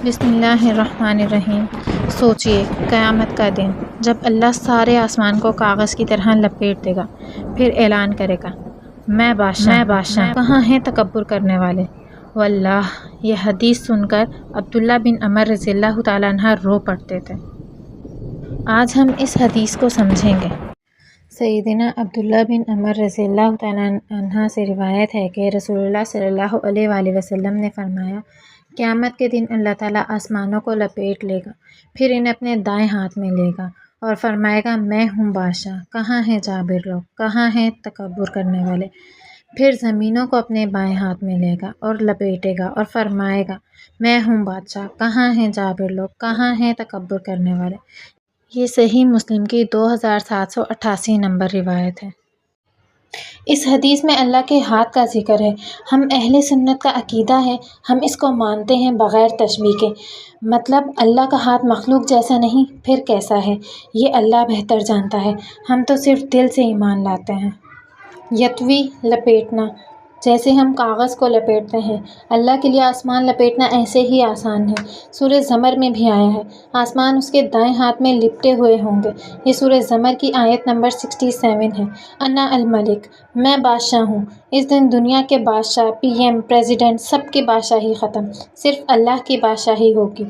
بسم اللہ الرحمن الرحیم۔ سوچئے قیامت کا دن جب اللہ سارے آسمان کو کاغذ کی طرح لپیٹ دے گا، پھر اعلان کرے گا میں بادشاہ، کہاں ہیں تکبر کرنے والے۔ واللہ یہ حدیث سن کر عبداللہ بن عمر رضی اللہ تعالیٰ عنہ رو پڑتے تھے۔ آج ہم اس حدیث کو سمجھیں گے۔ سیدنا عبداللہ بن عمر رضی اللہ تعالیٰ عنہ سے روایت ہے کہ رسول اللہ صلی اللہ علیہ وآلہ وسلم نے فرمایا، قیامت کے دن اللہ تعالیٰ آسمانوں کو لپیٹ لے گا، پھر انہیں اپنے دائیں ہاتھ میں لے گا اور فرمائے گا میں ہوں بادشاہ، کہاں ہیں جابر لوگ، کہاں ہیں تکبر کرنے والے۔ پھر زمینوں کو اپنے بائیں ہاتھ میں لے گا اور لپیٹے گا اور فرمائے گا میں ہوں بادشاہ، کہاں ہیں جابر لوگ، کہاں ہیں تکبر کرنے والے۔ یہ صحیح مسلم کی 2788 نمبر روایت ہے۔ اس حدیث میں اللہ کے ہاتھ کا ذکر ہے۔ ہم اہل سنت کا عقیدہ ہے، ہم اس کو مانتے ہیں بغیر تشبیہ کے۔ مطلب اللہ کا ہاتھ مخلوق جیسا نہیں، پھر کیسا ہے یہ اللہ بہتر جانتا ہے، ہم تو صرف دل سے ایمان لاتے ہیں۔ یتوی لپیٹنا، جیسے ہم کاغذ کو لپیٹتے ہیں، اللہ کے لیے آسمان لپیٹنا ایسے ہی آسان ہے۔ سورہ زمر میں بھی آیا ہے آسمان اس کے دائیں ہاتھ میں لپٹے ہوئے ہوں گے۔ یہ سورہ زمر کی آیت نمبر 67 ہے۔ انا الملک، میں بادشاہ ہوں۔ اس دن دنیا کے بادشاہ، پی ایم، پریزیڈنٹ سب کی بادشاہی ختم، صرف اللہ کی بادشاہی ہوگی۔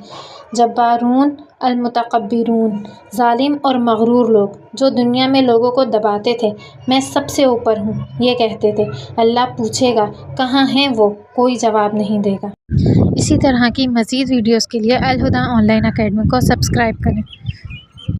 جبارون، المتکبرون، ظالم اور مغرور لوگ جو دنیا میں لوگوں کو دباتے تھے، میں سب سے اوپر ہوں یہ کہتے تھے، اللہ پوچھے گا کہاں ہیں وہ، کوئی جواب نہیں دے گا۔ اسی طرح کی مزید ویڈیوز کے لیے الہدیٰ آن لائن اکیڈمی کو سبسکرائب کریں۔